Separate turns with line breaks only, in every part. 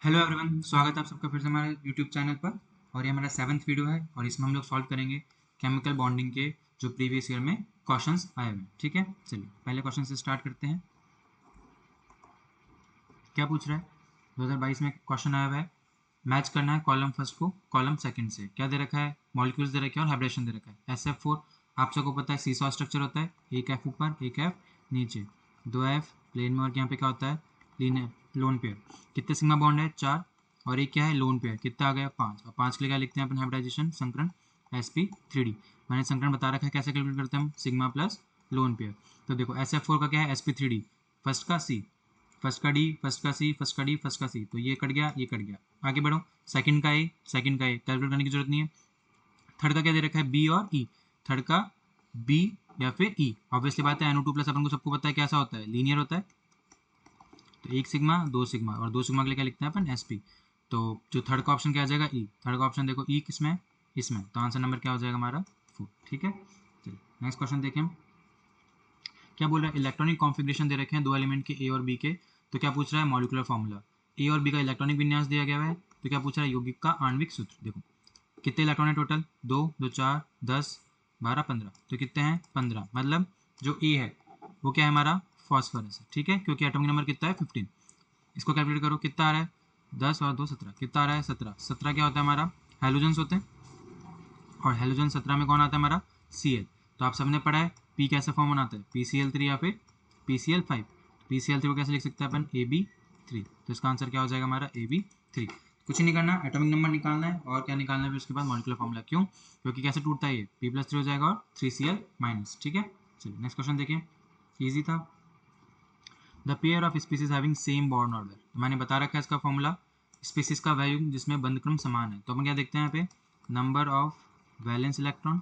Hello everyone, स्वागत है आप सबका फिर से हमारे यूट्यूब चैनल पर। और ये हमारा 7th वीडियो है और इसमें हम लोग सॉल्व करेंगे केमिकल बॉन्डिंग के जो प्रीवियस ईयर में क्वेश्चंस आए हुए हैं। ठीक है, चलिए पहले क्वेश्चन से स्टार्ट करते हैं। क्या पूछ रहा है? 2022 में क्वेश्चन आया हुआ है, मैच करना है कॉलम फर्स्ट को कॉलम सेकंड से। क्या दे रखा है? मॉलिक्यूल्स दे रखे हैं और हाइब्रिडेशन दे रखा है। SF4 आप सबको पता है सीसॉ स्ट्रक्चर होता है, एक एफ ऊपर एक एफ नीचे, दो एफ प्लेन में, और यहाँ पे क्या होता है? Linear lone pair. कितने सिग्मा बॉन्ड है? 4। और एक क्या है? Lone pair. कितना आ गया? 5। और 5 के लिए क्या लिखते हैं अपन? हाइब्रिडाइजेशन संकरण sp3d। मैंने संकरण बता रखा है कैसे कैलकुलेट करते हैं हम, सिग्मा प्लस लोन पेयर। तो देखो SF4 का क्या है? sp3d, फर्स्ट का सी, फर्स्ट का डी, फर्स्ट का सी, फर्स्ट का डी, फर्स्ट का सी, तो ये कट गया, ये कट गया। आगे बढ़ो, सेकंड का ए, सेकंड का ए कैलकुलेट करने की जरूरत नहीं है। थर्ड का क्या दे रखा है? बी और ई। थर्ड का बी या फिर ई, ऑब्वियसली बात है NO2 प्लस अपन को सबको पता है कैसा होता है, लीनियर होता है। तो एक सिग्मा दो सिग्मा, और दो सिग्मा के लिए क्या लिखते हैं अपन? sp। तो जो थर्ड का ऑप्शन क्या आ जाएगा? ई। थर्ड का ऑप्शन देखो ई किसमें है? इसमें। तो आंसर नंबर क्या हो जाएगा हमारा? 4। ठीक है, चलिए नेक्स्ट क्वेश्चन देखें हम। क्या बोल रहा है? इलेक्ट्रॉनिक कॉन्फ़िगरेशन दे रखे हैं दो एलिमेंट के ए और बी के। तो क्या पूछ रहा है? Molecular formula. ए और बी का इलेक्ट्रॉनिक विन्यास दिया गया है। तो क्या पूछ रहा है? यौगिक का आणविक सूत्र। देखो कितने इलेक्ट्रॉन है टोटल? दो, दो चार, 10, 12, 15। तो कितने हैं? 15। मतलब जो ए है वो क्या है हमारा? फॉस्फोरस है। ठीक है, क्योंकि एटॉमिक नंबर कितना है? 15। इसको कैलकुलेट करो, कितना आ रहा है? 10 और 2 17। कितना आ रहा है? 17। 17 क्या होता है हमारा? हेलोजेंस होते हैं। और हेलोजन 17 में कौन आता है हमारा? Cl। तो आप सबने पढ़ा है P कैसे फॉर्म बनाता है? PCl3 या फिर PCl5। PCl3 को कैसे लिख सकते हैं अपन? AB3। तो इसका आंसर क्या हो जाएगा हमारा? AB3। कुछ नहीं करना, एटॉमिक नंबर निकालना है और क्या निकालना है फिर उसके बाद मॉलिक्यूलर फॉर्मूला। क्यों? क्योंकि कैसे टूटता है ये? P+3 हो जाएगा और 3Cl-। ठीक है, चलिए नेक्स्ट क्वेश्चन देखिए, ईजी था। The pair of species having same bond order. तो मैंने बता रखा है इसका फॉर्मूला, स्पीसीज का वैल्यू जिसमें बंध क्रम समान है। तो अपन क्या देखते हैं यहाँ पे? नंबर ऑफ वैलेंस इलेक्ट्रॉन,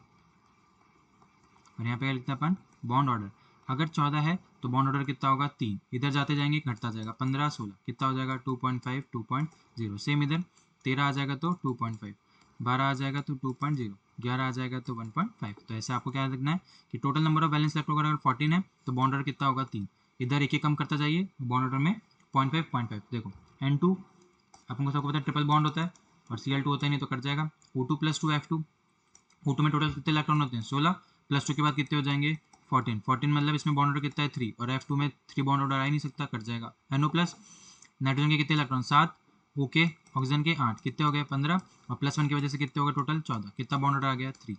और यहाँ पे क्या लिखते हैं अपन? Bond order. अगर 14 है तो बॉन्ड ऑर्डर कितना होगा? 3। इधर जाते जाएंगे घटता जाएगा, 15 16 कितना हो जाएगा? 2.5 2.0। सेम इधर 13 आ जाएगा तो 2.5, 12 आ जाएगा तो 2.0, 11 आ जाएगा तो 1.5। तो ऐसे आपको क्या लिखना है कि total number of balance electron अगर 14 है तो बॉन्ड ऑर्डर कितना होगा? 3। इधर एक एक कम करता जाइए, बॉन्ड ऑर्डर में 0.5 देखो N2 अपन को सबको पता है ट्रिपल बॉन्ड होता है, और Cl2 होता है, नहीं तो कट जाएगा। O2 + 2 F2। O2 में टोटल कितने इलेक्ट्रॉन होते हैं? 16, प्लस 2 के बाद कितने हो जाएंगे? 14। 14 मतलब इसमें बॉन्ड ऑर्डर कितना है? 3, और F2 में 3 बॉन्ड ऑर्डर आ ही नहीं सकता, कट जाएगा। NO प्लस, नाइट्रोजन के कितने इलेक्ट्रॉन? 7, ओके ऑक्सीजन के 8, कितने हो गए? 15, और +1 की वजह से कितने हो गए टोटल? 14। कितना बॉन्ड ऑर्डर आ गया? 3।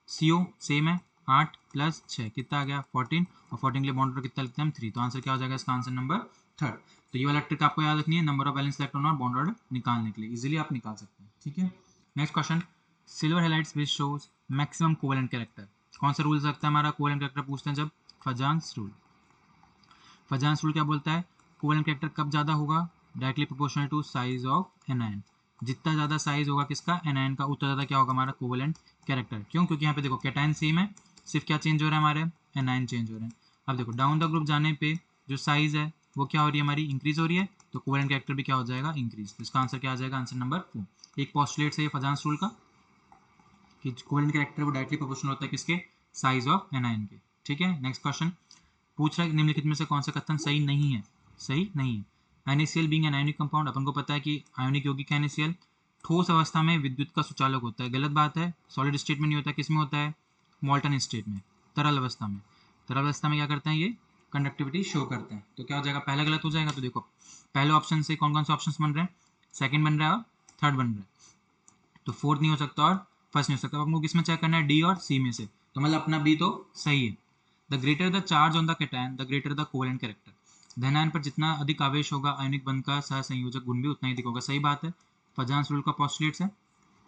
CO सेम है, 8 + 6 कितना आ गया? 14, और 14 के लिए बॉन्ड ऑर्डर कितना लिखते हैं हम? 3। तो आंसर क्या हो जाएगा इसका? Answer number 3। तो ये वाला ट्रिक आपको याद रखनी है, नंबर ऑफ बैलेंस इलेक्ट्रॉन और बॉन्ड ऑर्डर निकालने के लिए इजीली आप निकाल सकते हैं। ठीक है, next question. Silver halides which shows maximum covalent character. कौन सा रूल सकता है हमारा? कोवेलेंट कैरेक्टर पूछते हैं जब फजान्स रूल। फजान्स रूल क्या बोलता है? कोवेलेंट कैरेक्टर कब ज़्यादा होगा? Directly proportional to size of anion. जितना ज़्यादा साइज होगा किसका? एनायन का, उतना ज़्यादा क्या होगा हमारा कोवेलेंट कैरेक्टर। क्यों? क्योंकि यहाँ पे देखो कैटायन सेम है, सिर्फ क्या चेंज हो रहा है हमारे? एनायन चेंज हो रहे हैं। अब देखो डाउन द ग्रुप जाने पे जो साइज है वो क्या हो रही है हमारी? इंक्रीज हो रही है। तो कोवेलेंट कैरेक्टर भी क्या हो जाएगा? इंक्रीज। तो इसका आंसर क्या आ जाएगा? Answer number 4। एक पॉस्टुलेट है ये फजान्स रूल का कि कोवेलेंट कैरेक्टर वो डायरेक्टली प्रोपोर्शनल होता है किसके? साइज ऑफ एनायन के। ठीक है, नेक्स्ट क्वेश्चन पूछ रहा है निम्नलिखित में से कौन सा कथन सही नहीं है? सही नहीं है। NaCl being an ionic compound, अपन को पता है कि आयोनिक यौगिक है NaCl, ठोस अवस्था में विद्युत का सुचालक होता है। गलत बात है, सॉलिड स्टेट में नहीं होता। किस में होता है? मॉल्टन स्टेट में, तरल अवस्था में। तरल अवस्था में क्या करते हैं ये? कंडक्टिविटी शो करते हैं। तो क्या हो जाएगा? पहला गलत हो जाएगा। तो देखो पहले ऑप्शन से कौन कौन से ऑप्शन बन रहे हैं? सेकंड बन रहा है और थर्ड बन रहा है। तो फोर्थ नहीं हो सकता और फर्स्ट नहीं हो सकता। अब हमको किसमें चेक करना है? डी और सी में से। तो मतलब अपना बी तो सही है। The greater the charge on the cation the greater the covalent character. धनायन पर जितना अधिक आवेश होगा आयनिक बंध का सहसंयोजक गुण भी उतना ही अधिक होगा। सही बात है, फजान्स रूल का पोस्टुलेट है।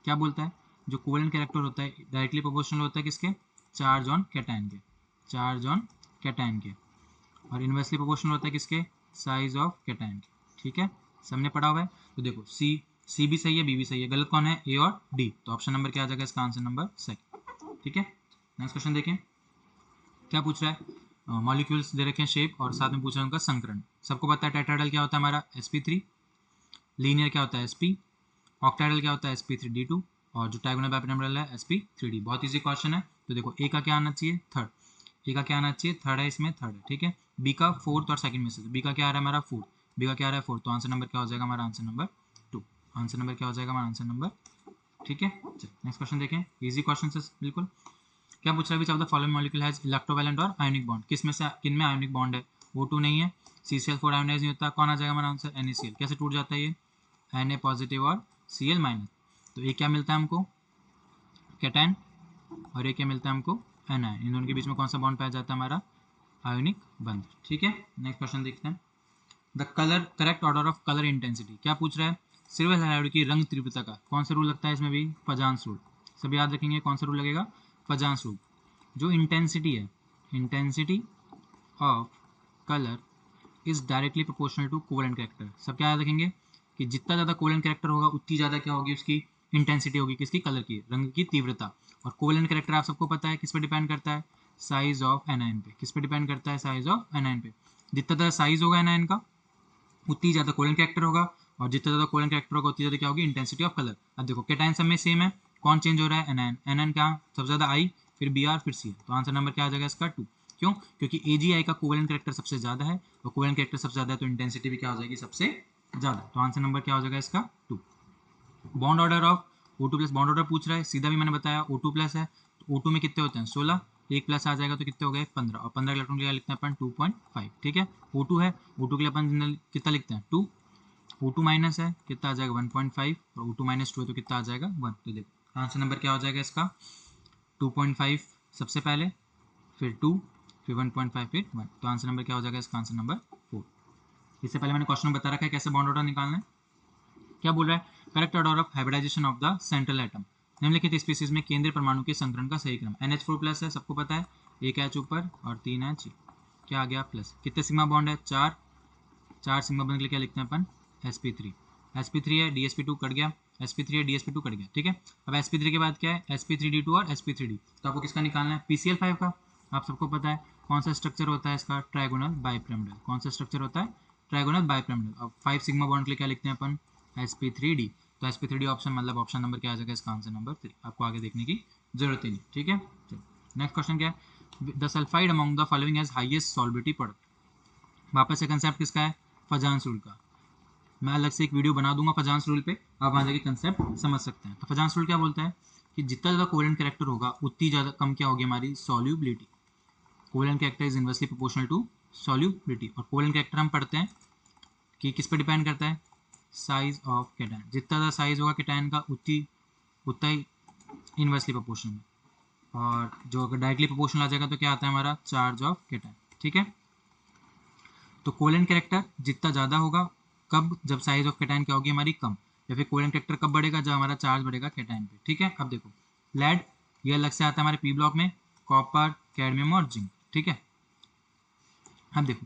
क्या बोलता है? जो कोवेलेंट कैरेक्टर होता है डायरेक्टली प्रोपोर्शनल होता है किसके? चार्ज ऑन कैटायन के। चार्ज ऑन कैटायन के। और इनवर्सली प्रोपोर्शनल होता है किसके? साइज ऑफ कैटायन के। ठीक है, सबने पढ़ा हुआ है। तो देखो सी भी सही है, बी भी सही है। गलत कौन है? ए और डी। तो ऑप्शन नंबर क्या आ जाएगा इसका? Answer number second. ठीक है, नेक्स्ट क्वेश्चन देखें। क्या पूछ रहा है? मॉलिक्यूल्स दे रखे हैं शेप, और साथ में पूछ रहा है उनका संकरण। सबको पता है टेट्राहेड्रल क्या होता है हमारा? sp3। लीनियर क्या होता है? sp। ऑक्टाहेड्रल क्या होता है? sp3d2। और जो डायगोनल बाइपिरामिडल है sp3d। बहुत इजी क्वेश्चन है। तो देखो ए का क्या आना चाहिए? थर्ड। ए का क्या आना चाहिए? थर्ड है, इसमें थर्ड है। ठीक है, बी का फोर्थ और सेकंड में से। बी का क्या आ रहा है हमारा? फोर्थ। बी का क्या आ रहा है? फोर्थ। तो आंसर नंबर क्या हो जाएगा हमारा? आंसर नंबर आंसर नंबर क्या हो जाएगा हमारा आंसर नंबर, ठीक है। नेक्स्ट क्वेश्चन देखें, इजी क्वेश्चन से बिल्कुल। क्या पूछ रहा है, which of the following molecule has electrovalent और आयोनिक बॉन्ड, किस में से किन में आयोनिक बॉन्ड है, O2 नहीं है, CCl4 आयोनाइज नहीं होता, कौन आ जाएगा हमारा आंसर, NaCl। कैसे टूट जाता है ये, Na पॉजिटिव और Cl माइनस, तो ये क्या मिलता है हमको, कैटायन, और ये क्या मिलता है हमको, एनायन। इन दोनों के बीच में कौन सा बॉन्ड पाया जाता है हमारा, आयोनिक बंध, ठीक है। नेक्स्ट क्वेश्चन देखते हैं, the colour correct order of colour intensity, क्या पूछ रहा है, सिल्वर हैलाइड की रंग तीव्रता का कौन सा रूल लगता है इसमें भी, पजांस रूल। सभी याद रखेंगे कौन सा रूल लगेगा, पजांस रूल। जो इंटेंसिटी है, intensity of colour is directly proportional to covalent character. सब क्या याद रखेंगे कि जितना ज़्यादा कोवेलेंट कैरेक्टर होगा उतनी ज़्यादा क्या होगी उसकी इंटेंसिटी होगी, किसकी, कलर की, रंग की तीव्रता। और कोवेलेंट कैरेक्टर आप सबको पता है किस पे डिपेंड करता है, साइज ऑफ एनायन पे। किस पे डिपेंड करता है, साइज ऑफ एनायन पे। जितना ज़्यादा साइज होगा एनायन का उतनी ज़्यादा कोवेलेंट कैरेक्टर होगा, और जितना ज़्यादा कोवेलेंट कैरेक्टर होगा उतनी ज़्यादा क्या होगी, इंटेंसिटी ऑफ कलर। अब देखो कैटायन सब में सेम है, कौन चेंज हो रहा है, एनायन। एनायन क्या सबसे ज़्यादा आई, फिर Br, फिर Cl, तो आंसर नंबर क्या आ जाएगा इसका 2। क्यों, क्योंकि AgI का कोवेलेंट कैरेक्टर सबसे ज़्यादा है, और कोवेलेंट कैरेक्टर सबसे ज़्यादा है तो इंटेंसिटी भी क्या हो जाएगी सबसे ज़्यादा, तो आंसर नंबर क्या हो जाएगा इसका 2। Bond order of O2 plus, bond order पूछ रहा है, सीधा भी मैंने बताया O2 प्लस है तो O2 में कितने होते हैं 16, एक प्लस आ जाएगा तो कितने हो गए 15, और 15 इलेक्ट्रॉन के लिए लिखते हैं अपन 2.5, ठीक है। O2 है, O2 के लिए अपन कितना लिखते हैं 2, O2 माइनस है कितना आ जाएगा 1.5, और O2 माइनस 2 है तो कितना आ जाएगा 1। तो देखो आंसर नंबर क्या हो जाएगा इसका 2.5 सबसे पहले, फिर 2, फिर 1.5, फिर 1, तो आंसर नंबर क्या हो जाएगा इसका आंसर नंबर 4। इससे पहले मैंने क्वेश्चन में बता रखा है कैसे बॉन्ड ऑर्डर निकालना है। क्या बोल रहा है, correct order of hybridisation of the central atom, निम्नलिखित स्पीसीज में केंद्रीय परमाणु के संकरण का सही क्रम। NH4 प्लस है सबको पता है, एक H ऊपर और 3 H, क्या आ गया प्लस, कितने सिग्मा बॉन्ड है 4, 4 सिग्मा बॉन्ड के लिए क्या लिखते हैं अपन sp3, sp3 है dsp2 कट गया, sp3 है dsp2 कट गया, ठीक है। अब sp3 के बाद क्या है sp3d2 और sp3d, तो आपको किसका निकालना है PCl5 का। आप सबको पता है कौन सा स्ट्रक्चर होता है इसका, ट्राइगोनल बाइपिरामिडल, कौन सा स्ट्रक्चर होता है ट्राइगोनल बाइपिरामिडल। अब 5 सिग्मा बॉन्ड के लिए क्या लिखते हैं अपन sp3d, तो sp3d ऑप्शन मतलब ऑप्शन नंबर क्या आ जाएगा इसका आंसर नंबर 3, आपको आगे देखने की जरूरत ही नहीं, ठीक है। चलो नेक्स्ट क्वेश्चन क्या है, the sulphide among the following has highest solubility product, वापस से कंसेप्ट किसका है, फजांस रूल का। मैं अलग से एक वीडियो बना दूंगा फजांस रूल पे, आप वहाँ जाके कंसेप्ट समझ सकते हैं। तो फजांस रूल क्या बोलता है कि जितना ज़्यादा कोवेलेंट कैरेक्टर होगा उतनी ज़्यादा कम क्या होगी हमारी solubility. Covalent character is inversely proportional to solubility, और कोवेलेंट कैरेक्टर हम पढ़ते हैं कि किस पे डिपेंड करता है, साइज ऑफ कैटायन। जितना ज़्यादा साइज होगा कैटायन का उतना ही इनवर्सली प्रोपोर्शनल, और जो अगर डायरेक्टली प्रोपोर्शनल आ जाएगा तो क्या आता है हमारा चार्ज ऑफ कैटायन, ठीक है। तो कोवेलेंट कैरेक्टर जितना ज़्यादा होगा कब, जब साइज ऑफ कैटायन क्या होगी हमारी कम, या फिर कोवेलेंट कैरेक्टर कब बढ़ेगा जब हमारा चार्ज बढ़ेगा कैटायन पे, ठीक है। अब देखो लेड ये अलग से आता है हमारे पी ब्लॉक में, कॉपर, कैडमियम और जिंक, ठीक है। अब देखो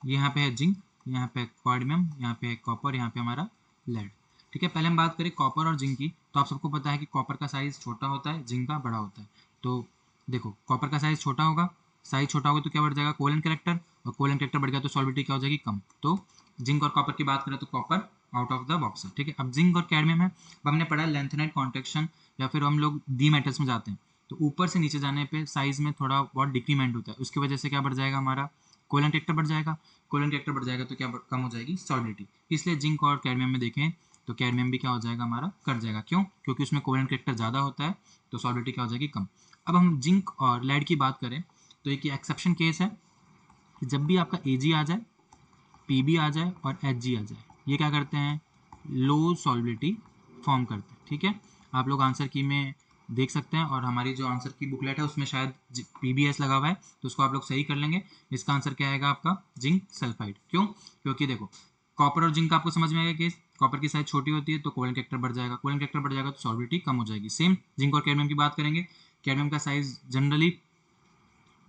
यहाँ पे है जिंक, यहाँ पे कैडमियम, यहाँ पे है कॉपर, यहाँ पे हमारा लेड, ठीक है। पहले हम बात करें कॉपर और जिंक की, तो आप सबको पता है कि कॉपर का साइज छोटा होता है, जिंक का बड़ा होता है। तो देखो कॉपर का साइज छोटा होगा, साइज छोटा होगा तो क्या बढ़ जाएगा कोवेलेंट कैरेक्टर, और कोवेलेंट कैरेक्टर बढ़ गया तो सॉल्बिलिटी क्या हो जाएगी कम। तो जिंक और कॉपर की बात करें तो copper out of the box है, ठीक है। अब जिंक और कैडमियम है, अब हमने पढ़ा लेंथेनाइट कॉन्ट्रेक्शन, या फिर हम लोग डी मेटल्स में जाते हैं तो ऊपर से नीचे जाने पे साइज में थोड़ा बहुत डिक्रीमेंट होता है, उसकी वजह से क्या बढ़ जाएगा हमारा कोवेलेंट कैरेक्टर बढ़ जाएगा, कोवेलेंट कैरेक्टर बढ़ जाएगा तो क्या कम हो जाएगी सॉल्बिलिटी। इसलिए जिंक और कैडमियम में देखें तो कैडमियम भी क्या हो जाएगा हमारा कट जाएगा, क्यों, क्योंकि उसमें कोवेलेंट कैरेक्टर ज़्यादा होता है तो सॉल्बिलिटी क्या हो जाएगी कम। अब हम जिंक और लेड की बात करें तो एक एक्सेप्शन केस है कि जब भी आपका Ag आ जाए, Pb आ जाए और Hg आ जाए, ये क्या करते हैं लो सॉल्बिलिटी फॉर्म करते हैं, ठीक है। आप लोग आंसर की में देख सकते हैं, और हमारी जो आंसर की बुकलेट है उसमें शायद PbS लगा हुआ है, तो उसको आप लोग सही कर लेंगे। इसका आंसर क्या आएगा आपका जिंक सल्फाइड, क्यों, क्योंकि देखो कॉपर और जिंक का आपको समझ में आएगा कि कॉपर की साइज छोटी होती है तो कोवेलेंट कैरेक्टर बढ़ जाएगा, कोवेलेंट कैरेक्टर बढ़ जाएगा तो सॉल्बिलिटी कम हो जाएगी। सेम जिंक और कैडमियम की बात करेंगे, कैडमियम का साइज जनरली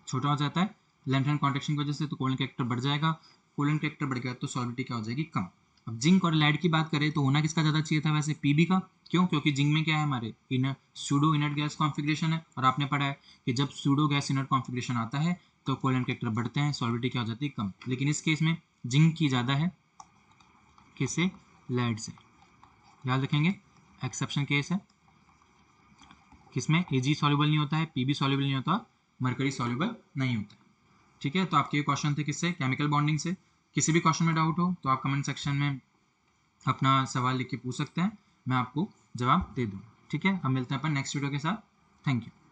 छोटा हो जाता है लेंथेनाइट कॉन्ट्रैक्शन की वजह से, तो कोवेलेंट कैरेक्टर बढ़ जाएगा, कोवेलेंट कैरेक्टर बढ़ गया तो सॉल्बिलिटी क्या हो जाएगी कम। अब जिंक और लेड की बात करें तो होना किसका ज़्यादा चाहिए था वैसे Pb का, क्यों, क्योंकि जिंक में क्या है हमारे inner pseudo inert gas configuration है, और आपने पढ़ा है कि जब सूडो गैस इनर्ट कॉन्फिग्रेशन आता है तो कोवेलेंट कैरेक्टर बढ़ते हैं, सॉल्बिलिटी क्या हो जाती है कम। लेकिन इस केस में जिंक की ज़्यादा है किससे, लेड से, याद रखेंगे एक्सेप्शन केस है किसमें Ag सॉल्युबल नहीं होता है, Pb सॉल्युबल नहीं होता, मरकरी सॉल्युबल नहीं होता है, ठीक है। तो आपके ये क्वेश्चन थे किससे, केमिकल बॉन्डिंग से। किसी भी क्वेश्चन में डाउट हो तो आप कमेंट सेक्शन में अपना सवाल लिख के पूछ सकते हैं, मैं आपको जवाब दे दूँ। ठीक है, हम मिलते हैं अपन नेक्स्ट वीडियो के साथ। Thank you.